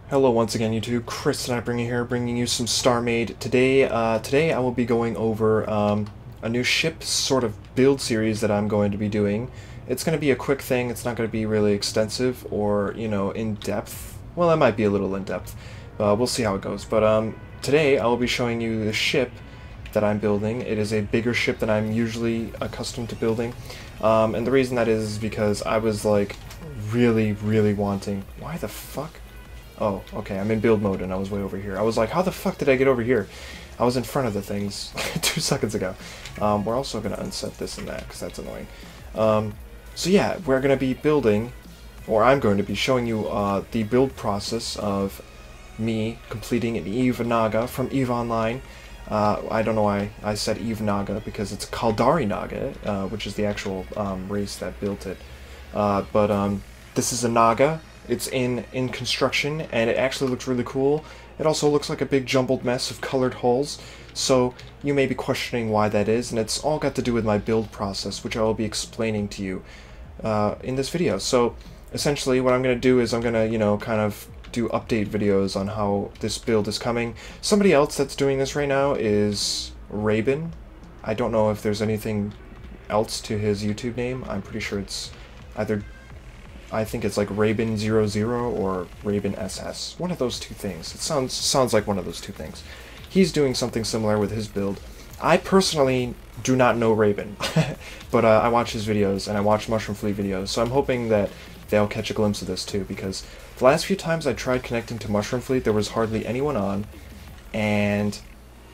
Hello once again, YouTube. Chris and I bringing you some Starmade today. Today I will be going over a new ship sort of build series that I'm going to be doing. It's going to be a quick thing. It's not going to be really extensive or in depth. Well, it might be a little in depth. We'll see how it goes. But today I will be showing you the ship that I'm building. It is a bigger ship than I'm usually accustomed to building, and the reason that is because I was like really wanting. Why the fuck? Oh, okay, I'm in build mode and I was way over here. I was like, how the fuck did I get over here? I was in front of the things 2 seconds ago. We're also going to unset this and that because that's annoying. So yeah, we're going to be building, or I'm going to be showing you the build process of me completing an EVE Naga from EVE Online. I don't know why I said EVE Naga because it's Caldari Naga, which is the actual race that built it. But this is a Naga. It's in construction, and it actually looks really cool. It also looks like a big jumbled mess of colored hulls, so you may be questioning why that is, and it's all got to do with my build process, which I will be explaining to you in this video. So, essentially, what I'm going to do is I'm going to, kind of do update videos on how this build is coming. Somebody else that's doing this right now is Rabin. I don't know if there's anything else to his YouTube name. I'm pretty sure it's either... I think it's like Rabin00 or Rabin SS. One of those two things. It sounds like one of those two things. He's doing something similar with his build. I personally do not know Rabin, but I watch his videos and I watch Mushroom Fleet videos, so I'm hoping that they'll catch a glimpse of this too, because the last few times I tried connecting to Mushroom Fleet, there was hardly anyone on, and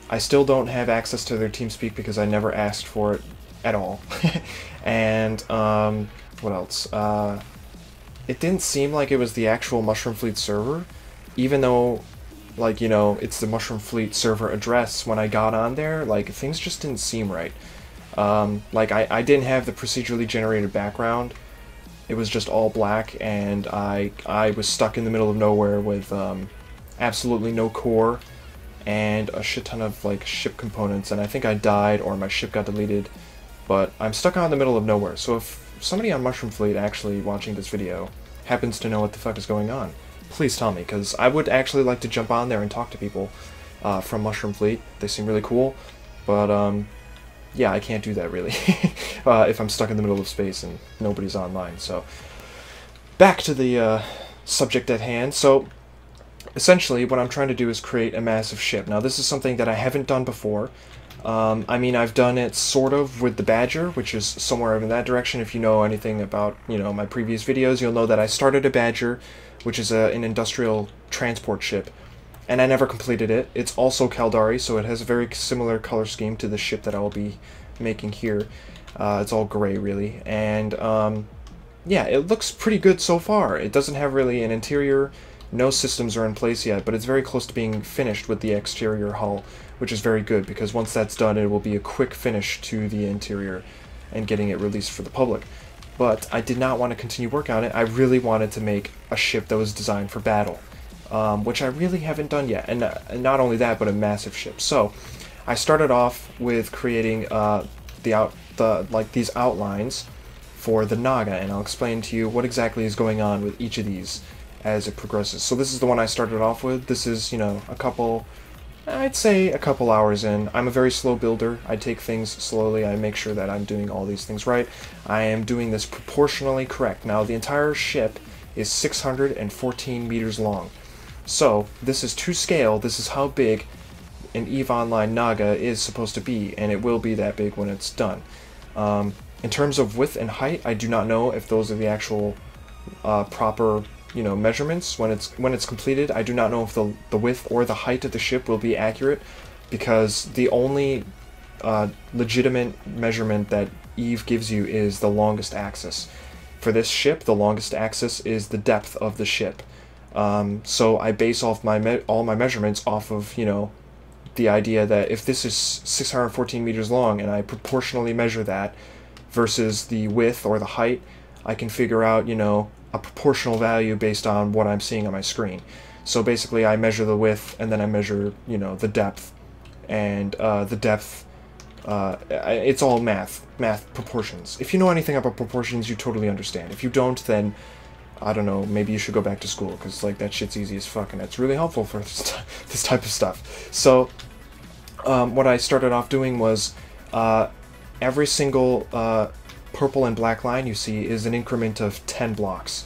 I still don't have access to their TeamSpeak because I never asked for it at all. And, what else? It didn't seem like it was the actual Mushroom Fleet server, even though, like, it's the Mushroom Fleet server address. When I got on there, like, things just didn't seem right. Like, I didn't have the procedurally generated background. It was just all black, and I was stuck in the middle of nowhere with absolutely no core and a shit ton of, like, ship components, and I think I died or my ship got deleted, but I'm stuck out in the middle of nowhere. So if somebody on Mushroom Fleet actually watching this video happens to know what the fuck is going on, please tell me, because I would actually like to jump on there and talk to people from Mushroom Fleet. They seem really cool, but yeah, I can't do that really if I'm stuck in the middle of space and nobody's online. So back to the subject at hand. So essentially what I'm trying to do is create a massive ship. Now this is something that I haven't done before. I mean, I've done it sort of with the Badger, which is somewhere in that direction. If you know anything about, my previous videos, you'll know that I started a Badger, which is an industrial transport ship, and I never completed it. It's also Caldari, so it has a very similar color scheme to the ship that I will be making here. It's all gray, really, and yeah, it looks pretty good so far. It doesn't have really an interior. No systems are in place yet, but it's very close to being finished with the exterior hull, which is very good, because once that's done, it will be a quick finish to the interior and getting it released for the public. But I did not want to continue work on it. I really wanted to make a ship that was designed for battle, which I really haven't done yet. And not only that, but a massive ship. So I started off with creating these outlines for the Naga, and I'll explain to you what exactly is going on with each of these as it progresses. So this is the one I started off with. This is, I'd say a couple hours in. I'm a very slow builder. I take things slowly. I make sure that I'm doing all these things right. I am doing this proportionally correct. Now, the entire ship is 614 meters long. So, this is to scale. This is how big an EVE Online Naga is supposed to be, and it will be that big when it's done. In terms of width and height, I do not know if those are the actual proper measurements when it's completed. I do not know if the width or the height of the ship will be accurate, because the only legitimate measurement that EVE gives you is the longest axis. For this ship, the longest axis is the depth of the ship. So I base off all my measurements off of the idea that if this is 614 meters long and I proportionally measure that versus the width or the height, I can figure out a proportional value based on what I'm seeing on my screen. So basically I measure the width, and then I measure, the depth, and the depth, it's all math proportions. If you know anything about proportions, you totally understand. If you don't, then I don't know, maybe you should go back to school, because like that shit's easy as fuck, and it's really helpful for this type of stuff. So what I started off doing was every single purple and black line you see is an increment of 10 blocks,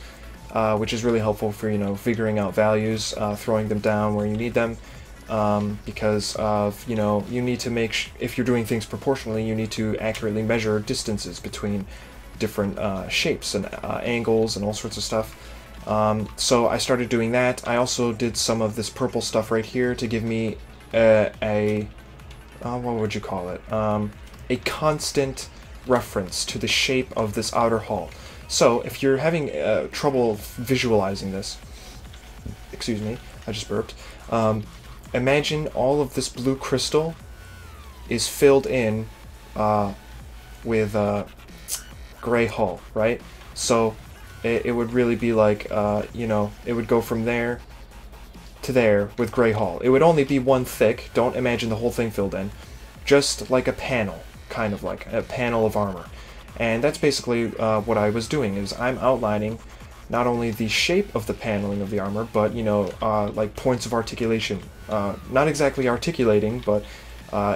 which is really helpful for, you know, figuring out values, throwing them down where you need them, because of, you know, you need to make, if you're doing things proportionally, you need to accurately measure distances between different shapes and angles and all sorts of stuff. So I started doing that. I also did some of this purple stuff right here to give me what would you call it? A constant reference to the shape of this outer hull. So if you're having trouble visualizing this, excuse me, I just burped. Imagine all of this blue crystal is filled in with gray hull, right? So it would really be like, you know, it would go from there to there with gray hull. It would only be one thick. Don't imagine the whole thing filled in. Just like a panel, kind of like a panel of armor. And that's basically what I was doing, is I'm outlining not only the shape of the paneling of the armor, but, you know, like points of articulation. Not exactly articulating, but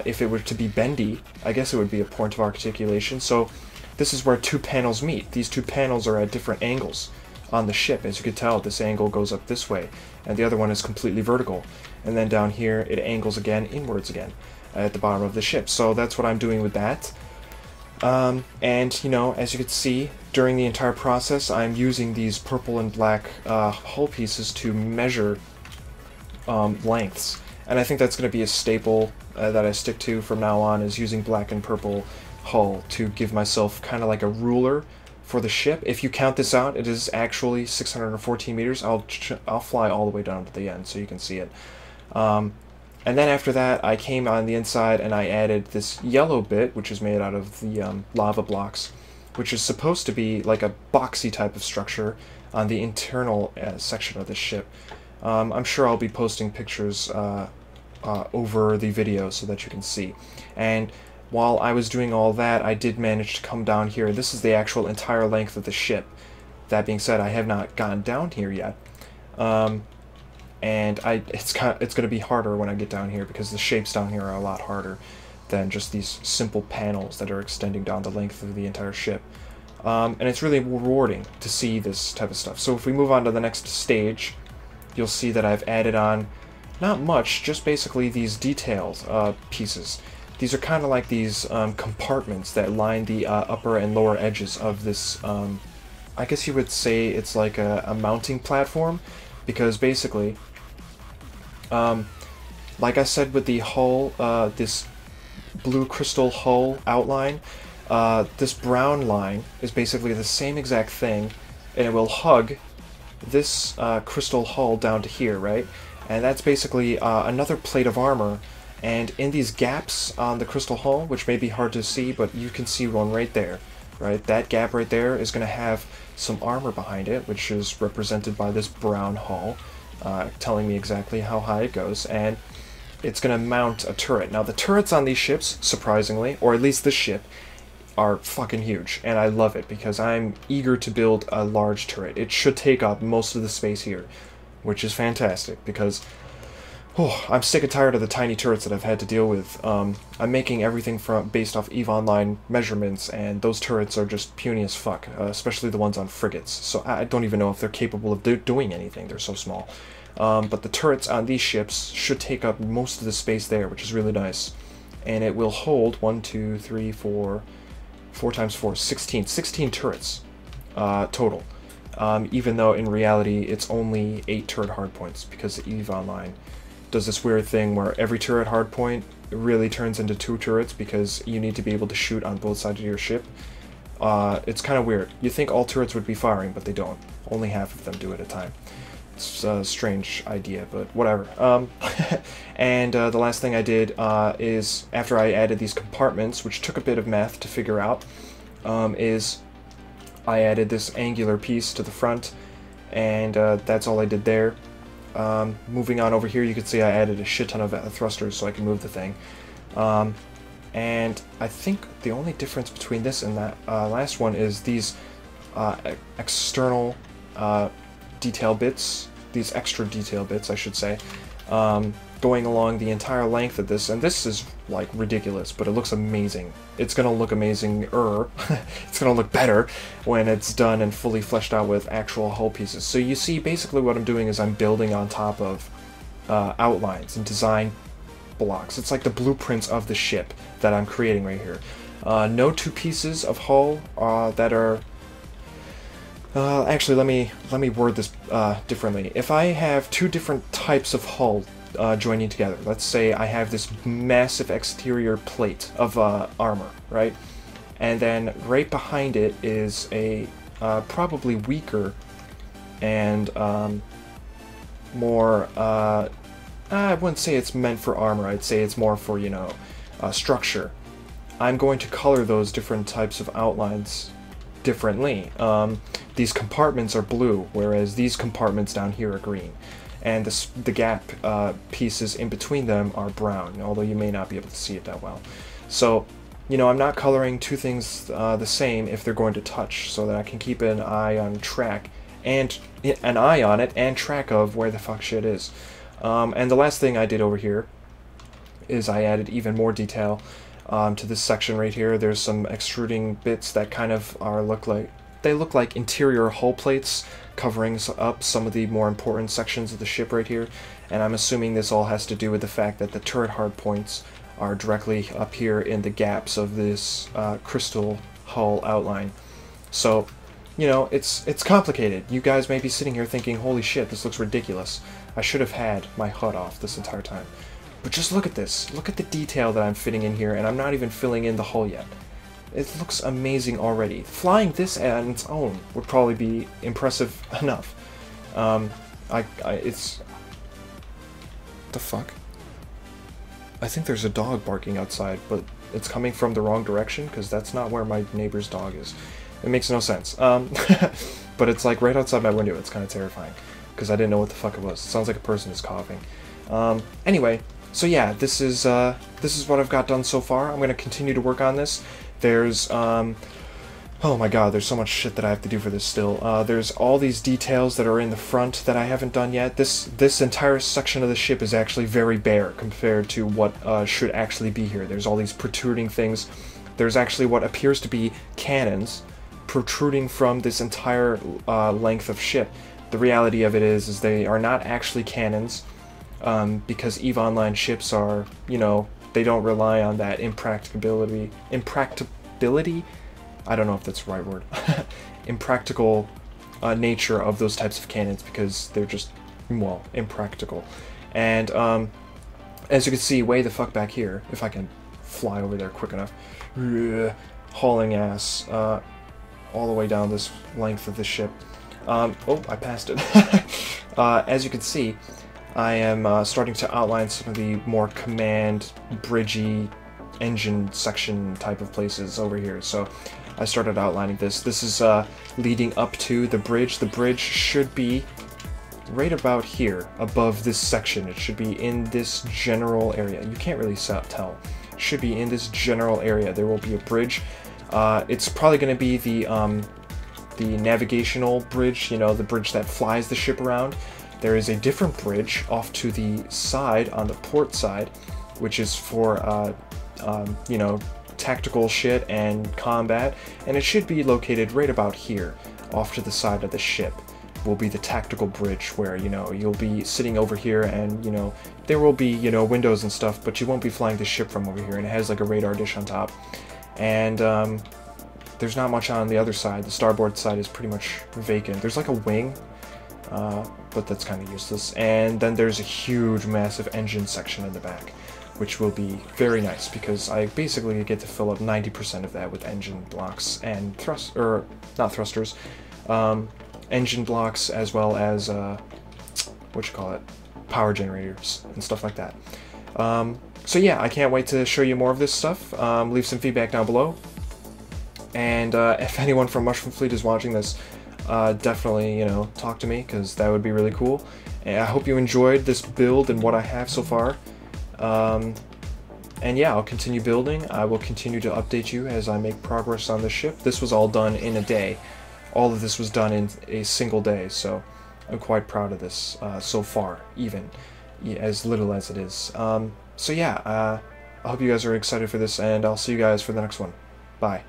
if it were to be bendy, I guess it would be a point of articulation. So this is where two panels meet. These two panels are at different angles on the ship. As you can tell, this angle goes up this way, and the other one is completely vertical. And then down here, it angles again, inwards again, at the bottom of the ship. So that's what I'm doing with that. And, you know, as you can see, during the entire process, I'm using these purple and black hull pieces to measure lengths. And I think that's going to be a staple that I stick to from now on, is using black and purple hull to give myself kind of like a ruler for the ship. If you count this out, it is actually 614 meters. I'll fly all the way down to the end so you can see it. And then after that, I came on the inside and I added this yellow bit, which is made out of the lava blocks, which is supposed to be like a boxy type of structure on the internal section of the ship. I'm sure I'll be posting pictures over the video so that you can see. And while I was doing all that, I did manage to come down here. This is the actual entire length of the ship. That being said, I have not gone down here yet. And it's going to be harder when I get down here, because the shapes down here are a lot harder than just these simple panels that are extending down the length of the entire ship. And it's really rewarding to see this type of stuff. So if we move on to the next stage, you'll see that I've added on not much, just basically these detailed pieces. These are kind of like these compartments that line the upper and lower edges of this, I guess you would say it's like a mounting platform, because basically, like I said with the hull, this blue crystal hull outline, this brown line is basically the same exact thing, and it will hug this crystal hull down to here, right? And that's basically another plate of armor. And in these gaps on the crystal hull, which may be hard to see, but you can see one right there, right? That gap right there is going to have some armor behind it, which is represented by this brown hull, telling me exactly how high it goes, and it's going to mount a turret. Now, the turrets on these ships, surprisingly, or at least this ship, are fucking huge, and I love it, because I'm eager to build a large turret. It should take up most of the space here, which is fantastic, because I'm sick and tired of the tiny turrets that I've had to deal with. I'm making everything based off EVE Online measurements, and those turrets are just puny as fuck, especially the ones on frigates. So I don't even know if they're capable of doing anything. They're so small. But the turrets on these ships should take up most of the space there, which is really nice. And it will hold 1, 2, 3, 4, 4 times 4, 16 turrets total. Even though in reality it's only 8 turret hardpoints, because EVE Online does this weird thing where every turret hardpoint really turns into 2 turrets, because you need to be able to shoot on both sides of your ship. It's kind of weird. You think all turrets would be firing, but they don't. Only half of them do at a time. It's a strange idea, but whatever. And the last thing I did is, after I added these compartments, which took a bit of math to figure out, is I added this angular piece to the front, and that's all I did there. Moving on over here, you can see I added a shit ton of thrusters so I can move the thing. And I think the only difference between this and that last one is these external detail bits, these extra detail bits, I should say, going along the entire length of this, and this is like ridiculous, but it looks amazing. It's gonna look amazing-er. It's gonna look better when it's done and fully fleshed out with actual hull pieces. So you see, basically what I'm doing is I'm building on top of outlines and design blocks. It's like the blueprints of the ship that I'm creating right here. No two pieces of hull that are... actually, let me word this differently. If I have two different types of hull joining together, let's say I have this massive exterior plate of armor, right? And then right behind it is a probably weaker and more... I wouldn't say it's meant for armor. I'd say it's more for, you know, structure. I'm going to color those different types of outlines differently. These compartments are blue, whereas these compartments down here are green. And the gap pieces in between them are brown, although you may not be able to see it that well. So, you know, I'm not coloring two things the same if they're going to touch, so that I can keep an eye on track, and an eye on it, and track of where the fuck shit is. And the last thing I did over here is I added even more detail to this section right here. There's some extruding bits that kind of look like interior hull plates covering up some of the more important sections of the ship right here. And I'm assuming this all has to do with the fact that the turret hardpoints are directly up here in the gaps of this crystal hull outline. So, you know, it's complicated. You guys may be sitting here thinking, holy shit, this looks ridiculous. I should have had my HUD off this entire time. But just look at this. Look at the detail that I'm fitting in here, and I'm not even filling in the hull yet. It looks amazing already. Flying this on its own would probably be impressive enough. It's... The fuck? I think there's a dog barking outside, but it's coming from the wrong direction, because that's not where my neighbor's dog is. It makes no sense. But it's like right outside my window. It's kind of terrifying, because I didn't know what the fuck it was. It sounds like a person is coughing. Anyway, so yeah, this is what I've got done so far. I'm going to continue to work on this. There's, oh my god, there's so much shit that I have to do for this still. There's all these details that are in the front that I haven't done yet. This entire section of the ship is actually very bare compared to what should actually be here. There's all these protruding things. There's actually what appears to be cannons protruding from this entire length of ship. The reality of it is they are not actually cannons, because EVE Online ships are, you know, they don't rely on that impracticability, I don't know if that's the right word, impractical nature of those types of cannons, because they're just, well, impractical. And as you can see way the fuck back here, if I can fly over there quick enough, hauling ass all the way down this length of the ship. Oh, I passed it. As you can see, I am starting to outline some of the more command, bridgey, engine section type of places over here. So I started outlining this. This is leading up to the bridge. The bridge should be right about here, above this section. It should be in this general area. You can't really tell. It should be in this general area. There will be a bridge. It's probably going to be the navigational bridge, you know, the bridge that flies the ship around. There is a different bridge off to the side, on the port side, which is for, you know, tactical shit and combat, and it should be located right about here, off to the side of the ship. Will be the tactical bridge where, you know, you'll be sitting over here and, you know, there will be, you know, windows and stuff, but you won't be flying the ship from over here, and it has like a radar dish on top. And, there's not much on the other side. The starboard side is pretty much vacant. There's like a wing, but that's kind of useless. And then there's a huge, massive engine section in the back, which will be very nice because I basically get to fill up 90% of that with engine blocks and not thrusters, engine blocks, as well as power generators and stuff like that. So yeah, I can't wait to show you more of this stuff. Leave some feedback down below. And if anyone from Mushroom Fleet is watching this, definitely, you know, talk to me, because that would be really cool. And I hope you enjoyed this build and what I have so far. And yeah, I'll continue building. I will continue to update you as I make progress on the ship. This was all done in a day. all of this was done in a single day, so I'm quite proud of this so far, even as little as it is. So yeah, I hope you guys are excited for this, and I'll see you guys for the next one. Bye.